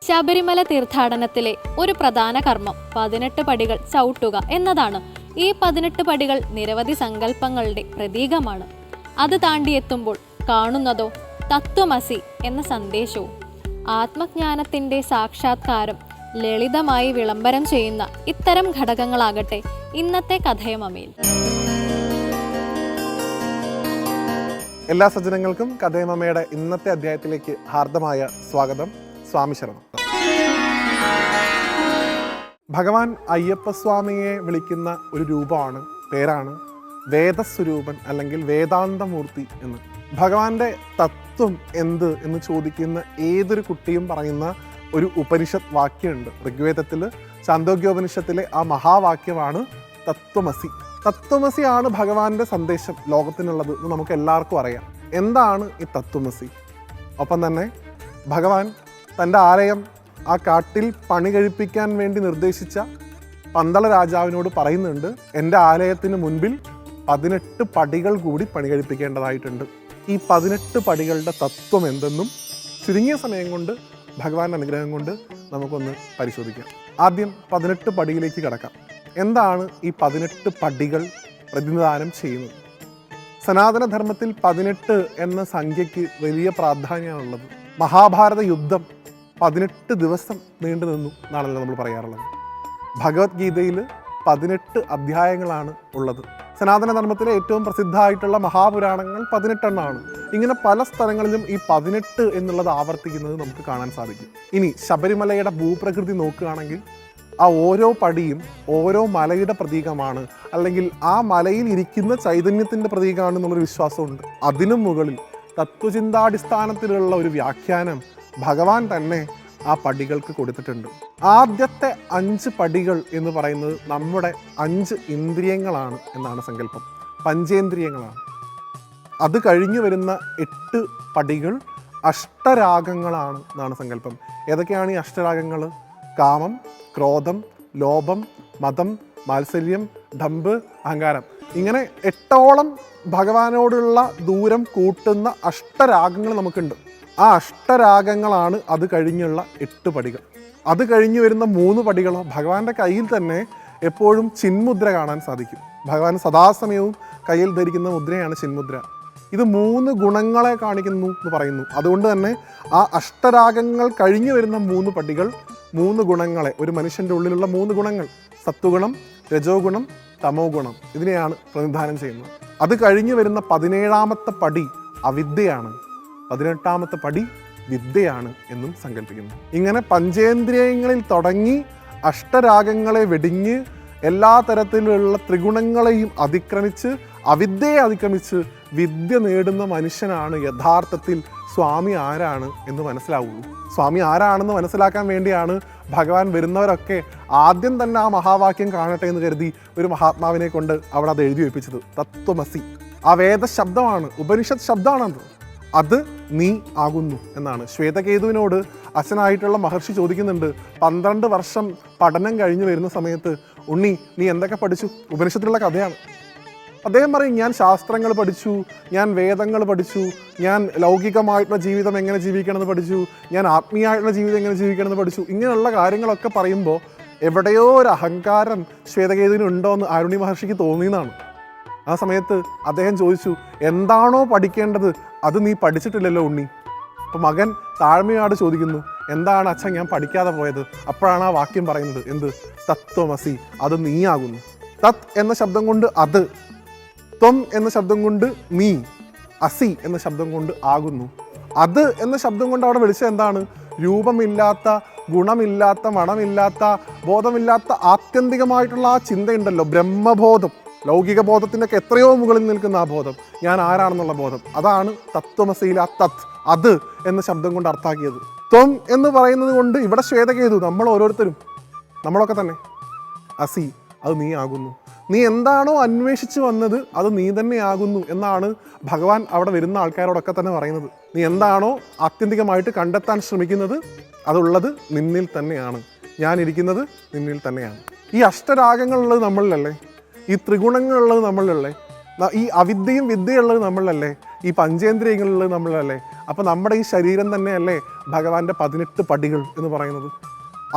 ശബരിമല തീർത്ഥാടനത്തിലെ ഒരു പ്രധാന കർമ്മം 18 പടികൾ ചവിട്ടുക എന്നതാണ്. ഈ 18 പടികൾ നിരവധി സങ്കല്പങ്ങളുടെ പ്രതീകമാണ്. അത് താണ്ടിയെത്തുമ്പോൾ കാണുന്നതോ തത്വമസി എന്ന സന്ദേശവും. ആത്മജ്ഞാനത്തിൻ്റെ സാക്ഷാത്കാരം ലളിതമായി വിളംബരം ചെയ്യുന്ന ഇത്തരം ഘടകങ്ങളാകട്ടെ ഇന്നത്തെ കഥയമമയിൽ. എല്ലാ സജ്ജനങ്ങൾക്കും കഥയമമ്മയുടെ ഇന്നത്തെ അധ്യായത്തിലേക്ക് ഹാർദമായ സ്വാഗതം. സ്വാമി ശരണം. ഭഗവാൻ അയ്യപ്പസ്വാമിയെ വിളിക്കുന്ന ഒരു രൂപമാണ്, പേരാണ് വേദസ്വരൂപൻ അല്ലെങ്കിൽ വേദാന്തമൂർത്തി എന്ന്. ഭഗവാന്റെ തത്വം എന്ത് എന്ന് ചോദിക്കുന്ന ഏതൊരു കുട്ടിയും പറയുന്ന ഒരു ഉപനിഷത്ത് വാക്യമുണ്ട്. ഋഗ്വേദത്തിൽ ചാന്തോഗ്യോപനിഷത്തിലെ ആ മഹാവാക്യമാണ് തത്വമസി. തത്വമസിയാണ് ഭഗവാന്റെ സന്ദേശം ലോകത്തിനുള്ളത് എന്ന് നമുക്ക് എല്ലാവർക്കും അറിയാം. എന്താണ് ഈ തത്വമസി? ഒപ്പം തന്നെ ഭഗവാൻ തൻ്റെ ആലയം ആ കാട്ടിൽ പണി കഴിപ്പിക്കാൻ വേണ്ടി നിർദ്ദേശിച്ച പന്തള രാജാവിനോട് പറയുന്നുണ്ട്, എൻ്റെ ആലയത്തിന് മുൻപിൽ 18 പടികൾ കൂടി പണി കഴിപ്പിക്കേണ്ടതായിട്ടുണ്ട്. ഈ 18 പടികളുടെ തത്വം എന്തെന്നും ചുരുങ്ങിയ സമയം കൊണ്ട് ഭഗവാന്റെ അനുഗ്രഹം കൊണ്ട് നമുക്കൊന്ന് പരിശോധിക്കാം. ആദ്യം 18 പടിയിലേക്ക് കടക്കാം. എന്താണ് ഈ 18 പടികൾ പ്രതിനിധാനം ചെയ്യുന്നത്? സനാതനധർമ്മത്തിൽ 18 എന്ന സംഖ്യയ്ക്ക് വലിയ പ്രാധാന്യമാണുള്ളത്. മഹാഭാരത യുദ്ധം 18 ദിവസം നീണ്ടു നിന്നു എന്നാണല്ലോ നമ്മൾ പറയാറുള്ളത്. ഭഗവത്ഗീതയിൽ 18 അധ്യായങ്ങളാണ് ഉള്ളത്. സനാതനധർമ്മത്തിലെ ഏറ്റവും പ്രസിദ്ധമായിട്ടുള്ള മഹാപുരാണങ്ങൾ 18 എണ്ണമാണ്. ഇങ്ങനെ പല സ്ഥലങ്ങളിലും ഈ 18 എന്നുള്ളത് ആവർത്തിക്കുന്നത് നമുക്ക് കാണാൻ സാധിക്കും. ഇനി ശബരിമലയുടെ ഭൂപ്രകൃതി നോക്കുകയാണെങ്കിൽ ആ ഓരോ പടിയും ഓരോ മലയുടെ പ്രതീകമാണ്, അല്ലെങ്കിൽ ആ മലയിൽ ഇരിക്കുന്ന ചൈതന്യത്തിൻ്റെ പ്രതീകമാണെന്നുള്ളൊരു വിശ്വാസമുണ്ട്. അതിനും മുകളിൽ തത്വചിന്താടിസ്ഥാനത്തിലുള്ള ഒരു വ്യാഖ്യാനം ഭഗവാൻ തന്നെ ആ പടികൾക്ക് കൊടുത്തിട്ടുണ്ട്. ആദ്യത്തെ 5 പടികൾ എന്ന് പറയുന്നത് നമ്മുടെ 5 ഇന്ദ്രിയങ്ങളാണ് എന്നാണ് സങ്കല്പം, പഞ്ചേന്ദ്രിയങ്ങളാണ്. അത് കഴിഞ്ഞു വരുന്ന 8 പടികൾ അഷ്ടരാഗങ്ങളാണ് എന്നാണ് സങ്കല്പം. ഏതൊക്കെയാണ് ഈ അഷ്ടരാഗങ്ങൾ? കാമം, ക്രോധം, ലോഭം, മതം, മാത്സര്യം, ഡംബ്, അഹങ്കാരം. ഇങ്ങനെ 8ഓളം ഭഗവാനോടുള്ള ദൂരം കൂട്ടുന്ന അഷ്ടരാഗങ്ങൾ നമുക്കുണ്ട്. ആ അഷ്ടരാഗങ്ങളാണ് അത് കഴിഞ്ഞുള്ള 8 പടികൾ. അത് കഴിഞ്ഞു വരുന്ന 3 പടികളോ ഭഗവാന്റെ കയ്യിൽ തന്നെ എപ്പോഴും ചിന്മുദ്ര കാണാൻ സാധിക്കും. ഭഗവാൻ സദാസമയവും കയ്യിൽ ധരിക്കുന്ന മുദ്രയാണ് ചിന്മുദ്ര. ഇത് 3 ഗുണങ്ങളെ കാണിക്കുന്നു എന്ന് പറയുന്നു. അതുകൊണ്ട് തന്നെ ആ അഷ്ടരാഗങ്ങൾ കഴിഞ്ഞു വരുന്ന 3 പടികൾ 3 ഗുണങ്ങളെ, ഒരു മനുഷ്യൻ്റെ ഉള്ളിലുള്ള 3 ഗുണങ്ങൾ, സത്വഗുണം, രജോ ഗുണം, തമോ ഗുണം, ഇതിനെയാണ് പ്രതിനിധാനം ചെയ്യുന്നത്. അത് കഴിഞ്ഞു വരുന്ന 17ാമത്തെ പടി അവിദ്യയാണ്, 18ാമത്തെ പടി വിദ്യയാണ് എന്നും സങ്കല്പിക്കുന്നു. ഇങ്ങനെ പഞ്ചേന്ദ്രിയങ്ങളിൽ തുടങ്ങി അഷ്ടരാഗങ്ങളെ വെടിഞ്ഞ് എല്ലാ തരത്തിലുള്ള ത്രിഗുണങ്ങളെയും അതിക്രമിച്ച് അവിദ്യയെ അതിക്രമിച്ച് വിദ്യ നേടുന്ന മനുഷ്യനാണ് യഥാർത്ഥത്തിൽ സ്വാമി ആരാണ് എന്ന് മനസ്സിലാവുള്ളൂ. സ്വാമി ആരാണെന്ന് മനസ്സിലാക്കാൻ വേണ്ടിയാണ് ഭഗവാൻ വരുന്നവരൊക്കെ ആദ്യം തന്നെ ആ മഹാവാക്യം കാണട്ടെ എന്ന് കരുതി ഒരു മഹാത്മാവിനെ കൊണ്ട് അവിടെ അത് എഴുതി വെപ്പിച്ചത്. തത്വമസി ആ വേദശബ്ദമാണ്, ഉപനിഷത്ത് ശബ്ദമാണത്. അത് നീ ആകുന്നു എന്നാണ്. ശ്വേതകേതുവിനോട് അച്ഛനായിട്ടുള്ള മഹർഷി ചോദിക്കുന്നുണ്ട്, 12 വർഷം പഠനം കഴിഞ്ഞു വരുന്ന സമയത്ത്, ഉണ്ണി നീ എന്തൊക്കെ പഠിച്ചു? ഉപനിഷത്തിലുള്ള കഥയാണ്. അദ്ദേഹം പറയും, ഞാൻ ശാസ്ത്രങ്ങൾ പഠിച്ചു, ഞാൻ വേദങ്ങൾ പഠിച്ചു, ഞാൻ ലൗകികമായിട്ടുള്ള ജീവിതം എങ്ങനെ ജീവിക്കണമെന്ന് പഠിച്ചു, ഞാൻ ആത്മീയമായിട്ടുള്ള ജീവിതം എങ്ങനെ ജീവിക്കണമെന്ന് പഠിച്ചു. ഇങ്ങനെയുള്ള കാര്യങ്ങളൊക്കെ പറയുമ്പോൾ എവിടെയോ ഒരു അഹങ്കാരം ശ്വേതകേതുവിന് ഉണ്ടോ എന്ന് ആരുണി മഹർഷിക്ക് തോന്നിയെന്നാണ്. ആ സമയത്ത് അദ്ദേഹം ചോദിച്ചു, എന്താണോ പഠിക്കേണ്ടത് അത് നീ പഠിച്ചിട്ടില്ലല്ലോ ഉണ്ണി. അപ്പോൾ മകൻ താഴ്മയോട് ചോദിക്കുന്നു, എന്താണ് അച്ഛൻ ഞാൻ പഠിക്കാതെ പോയത്? അപ്പോഴാണ് ആ വാക്യം പറയുന്നത്, എന്ത്? തത്വമസി, അത് നീയാകുന്നു. തത് എന്ന ശബ്ദം കൊണ്ട് അത്, ത്വം എന്ന ശബ്ദം കൊണ്ട് നീ, അസി എന്ന ശബ്ദം കൊണ്ട് ആകുന്നു. അത് എന്ന ശബ്ദം കൊണ്ട് അവിടെ വിളിച്ചത് എന്താണ്? രൂപമില്ലാത്ത, ഗുണമില്ലാത്ത, മണമില്ലാത്ത, ബോധമില്ലാത്ത ആത്യന്തികമായിട്ടുള്ള ആ ചിന്തയുണ്ടല്ലോ, ബ്രഹ്മബോധം, ലൗകിക ബോധത്തിൻ്റെയൊക്കെ എത്രയോ മുകളിൽ നിൽക്കുന്ന ആ ബോധം, ഞാൻ ആരാണെന്നുള്ള ബോധം, അതാണ് തത്വമസിയിൽ ആ തത്, അത് എന്ന ശബ്ദം കൊണ്ട് അർത്ഥാക്കിയത്. ത്വം എന്ന് പറയുന്നത് കൊണ്ട് ഇവിടെ ശ്വേതകേതു, നമ്മൾ ഓരോരുത്തരും, നമ്മളൊക്കെ തന്നെ, അസി, അത് നീ ആകുന്നു. നീ എന്താണോ അന്വേഷിച്ച് വന്നത് അത് നീ തന്നെ ആകുന്നു എന്നാണ് ഭഗവാൻ അവിടെ വരുന്ന ആൾക്കാരോടൊക്കെ തന്നെ പറയുന്നത്. നീ എന്താണോ ആത്യന്തികമായിട്ട് കണ്ടെത്താൻ ശ്രമിക്കുന്നത് അതുള്ളത് നിന്നിൽ തന്നെയാണ്. ഞാനിരിക്കുന്നത് നിന്നിൽ തന്നെയാണ്. ഈ അഷ്ടരാഗങ്ങളുള്ളത് നമ്മളിലല്ലേ? ഈ ത്രിഗുണങ്ങളുള്ളത് നമ്മളിലല്ലേ? ഈ അവിദ്യയും വിദ്യയുള്ളത് നമ്മളിലല്ലേ? ഈ പഞ്ചേന്ദ്രിയങ്ങളിൽ നമ്മളല്ലേ. അപ്പോൾ നമ്മുടെ ഈ ശരീരം തന്നെയല്ലേ ഭഗവാന്റെ 18 പടികൾ എന്ന് പറയുന്നത്.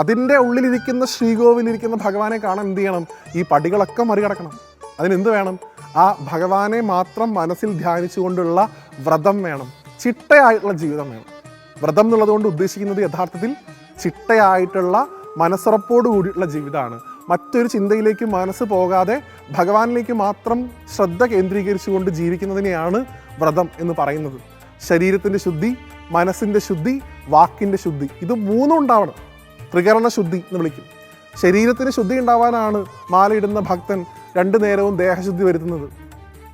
അതിൻ്റെ ഉള്ളിലിരിക്കുന്ന ശ്രീകോവിലിരിക്കുന്ന ഭഗവാനെ കാണാൻ എന്ത് ചെയ്യണം? ഈ പടികളൊക്കെ മറികടക്കണം. അതിനെന്ത് വേണം? ആ ഭഗവാനെ മാത്രം മനസ്സിൽ ധ്യാനിച്ചുകൊണ്ടുള്ള വ്രതം വേണം, ചിട്ടയായിട്ടുള്ള ജീവിതം വേണം. വ്രതം എന്നുള്ളതുകൊണ്ട് ഉദ്ദേശിക്കുന്നത് യഥാർത്ഥത്തിൽ ചിട്ടയായിട്ടുള്ള മനസ്സുറപ്പോട് കൂടിയിട്ടുള്ള ജീവിതമാണ്. മറ്റൊരു ചിന്തയിലേക്ക് മനസ്സ് പോകാതെ ഭഗവാനിലേക്ക് മാത്രം ശ്രദ്ധ കേന്ദ്രീകരിച്ചുകൊണ്ട് ജീവിക്കുന്നതിനെയാണ് വ്രതം എന്ന് പറയുന്നത്. ശരീരത്തിൻ്റെ ശുദ്ധി, മനസ്സിൻ്റെ ശുദ്ധി, വാക്കിൻ്റെ ശുദ്ധി, ഇത് മൂന്നും ഉണ്ടാവണം. ത്രികരണ ശുദ്ധി എന്ന് വിളിക്കും. ശരീരത്തിന് ശുദ്ധി ഉണ്ടാവാനാണ് മാലയിടുന്ന ഭക്തൻ 2 നേരവും ദേഹശുദ്ധി വരുത്തുന്നത്.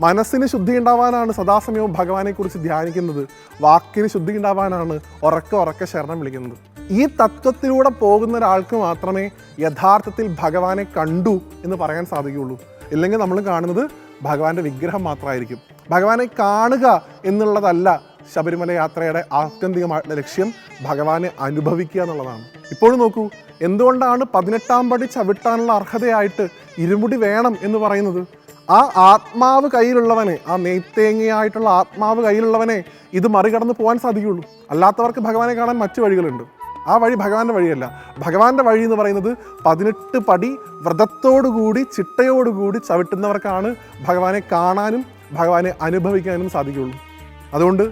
മനസ്സിന് ശുദ്ധി ഉണ്ടാവാനാണ് സദാസമയവും ഭഗവാനെക്കുറിച്ച് ധ്യാനിക്കുന്നത്. വാക്കിന് ശുദ്ധി ഉണ്ടാവാനാണ് ഉറക്കെ ശരണം വിളിക്കുന്നത്. ഈ തത്വത്തിലൂടെ പോകുന്ന ഒരാൾക്ക് മാത്രമേ യഥാർത്ഥത്തിൽ ഭഗവാനെ കണ്ടു എന്ന് പറയാൻ സാധിക്കുകയുള്ളൂ. ഇല്ലെങ്കിൽ നമ്മൾ കാണുന്നത് ഭഗവാന്റെ വിഗ്രഹം മാത്രമായിരിക്കും. ഭഗവാനെ കാണുക എന്നുള്ളതല്ല ശബരിമല യാത്രയുടെ ആത്യന്തികമായിട്ടുള്ള ലക്ഷ്യം. ഭഗവാനെ അനുഭവിക്കുക എന്നുള്ളതാണ്. ഇപ്പോഴും നോക്കൂ, എന്തുകൊണ്ടാണ് 18ാം പടി ചവിട്ടാനുള്ള അർഹതയായിട്ട് ഇരുമുടി വേണം എന്ന് പറയുന്നത്? ആ ആത്മാവ് കയ്യിലുള്ളവനെ, ആ നെയ്ത്തേങ്ങയായിട്ടുള്ള ആത്മാവ് കയ്യിലുള്ളവനെ ഇത് മറികടന്ന് പോകാൻ സാധിക്കുകയുള്ളൂ. അല്ലാത്തവർക്ക് ഭഗവാനെ കാണാൻ മറ്റു വഴികളുണ്ട്. ആ വഴി ഭഗവാന്റെ വഴിയല്ല. ഭഗവാന്റെ വഴി എന്ന് പറയുന്നത് 18 പടി വ്രതത്തോടുകൂടി ചിട്ടയോടുകൂടി ചവിട്ടുന്നവർക്കാണ് ഭഗവാനെ കാണാനും ഭഗവാനെ അനുഭവിക്കാനും സാധിക്കുകയുള്ളൂ. അതുകൊണ്ട്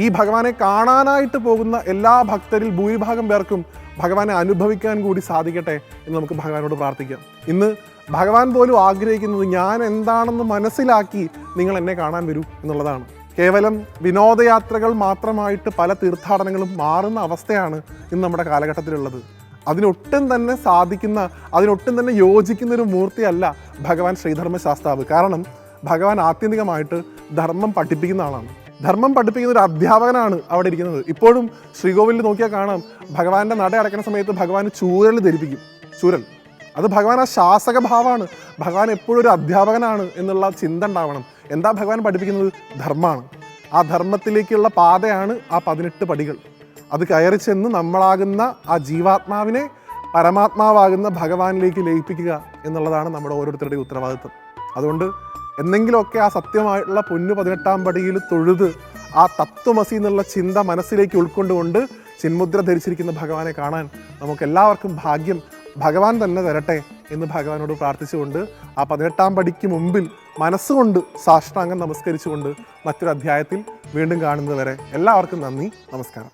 ഈ ഭഗവാനെ കാണാനായിട്ട് പോകുന്ന എല്ലാ ഭക്തരിൽ ഭൂരിഭാഗം പേർക്കും ഭഗവാനെ അനുഭവിക്കാൻ കൂടി സാധിക്കട്ടെ എന്ന് നമുക്ക് ഭഗവാനോട് പ്രാർത്ഥിക്കാം. ഇന്ന് ഭഗവാൻ പോലും ആഗ്രഹിക്കുന്നത് ഞാൻ എന്താണെന്ന് മനസ്സിലാക്കി നിങ്ങൾ എന്നെ കാണാൻ വരൂ എന്നുള്ളതാണ്. കേവലം വിനോദയാത്രകൾ മാത്രമായിട്ട് പല തീർത്ഥാടനങ്ങളും മാറുന്ന അവസ്ഥയാണ് ഇന്ന് നമ്മുടെ കാലഘട്ടത്തിലുള്ളത്. അതിനൊട്ടും തന്നെ സാധിക്കുന്ന, അതിനൊട്ടും തന്നെ യോജിക്കുന്ന ഒരു മൂർത്തിയല്ല ഭഗവാൻ ശ്രീധർമ്മശാസ്താവ്. കാരണം ഭഗവാൻ ആത്യന്തികമായിട്ട് ധർമ്മം പഠിപ്പിക്കുന്ന ആളാണ്. ധർമ്മം പഠിപ്പിക്കുന്ന ഒരു അധ്യാപകനാണ് അവിടെ ഇരിക്കുന്നത്. ഇപ്പോഴും ശ്രീകോവിലിൽ നോക്കിയാൽ കാണാം, ഭഗവാന്റെ നട അടയ്ക്കുന്ന സമയത്ത് ഭഗവാൻ ചൂരൽ ധരിപ്പിക്കും. ചൂരൽ അത് ഭഗവാൻ ആ ശാസക ഭാവമാണ്. ഭഗവാൻ എപ്പോഴും ഒരു അധ്യാപകനാണ് എന്നുള്ള ചിന്ത ഉണ്ടാവണം. എന്താ ഭഗവാൻ പഠിപ്പിക്കുന്നത്? ധർമ്മമാണ്. ആ ധർമ്മത്തിലേക്കുള്ള പാതയാണ് ആ 18 പടികൾ. അത് കയറി ചെന്ന് നമ്മളാകുന്ന ആ ജീവാത്മാവിനെ പരമാത്മാവാകുന്ന ഭഗവാനിലേക്ക് ലയിപ്പിക്കുക എന്നുള്ളതാണ് നമ്മുടെ ഓരോരുത്തരുടെയും ഉത്തരവാദിത്വം. അതുകൊണ്ട് എന്തെങ്കിലുമൊക്കെ ആ സത്യമായിട്ടുള്ള പൊന്നു 18ാം പടിയിൽ തൊഴുത് ആ തത്വമസി എന്നുള്ള ചിന്ത മനസ്സിലേക്ക് ഉൾക്കൊണ്ടുകൊണ്ട് ചിന്മുദ്ര ധരിച്ചിരിക്കുന്ന ഭഗവാനെ കാണാൻ നമുക്ക് എല്ലാവർക്കും ഭാഗ്യം ഭഗവാൻ തന്നെ തരട്ടെ എന്ന് ഭഗവാനോട് പ്രാർത്ഥിച്ചുകൊണ്ട് ആ 18ാം പടിക്ക് മുമ്പിൽ മനസ്സുകൊണ്ട് സാഷ്ടാംഗം നമസ്കരിച്ചുകൊണ്ട് മറ്റൊരു അധ്യായത്തിൽ വീണ്ടും കാണുന്നത് വരെ എല്ലാവർക്കും നന്ദി, നമസ്കാരം.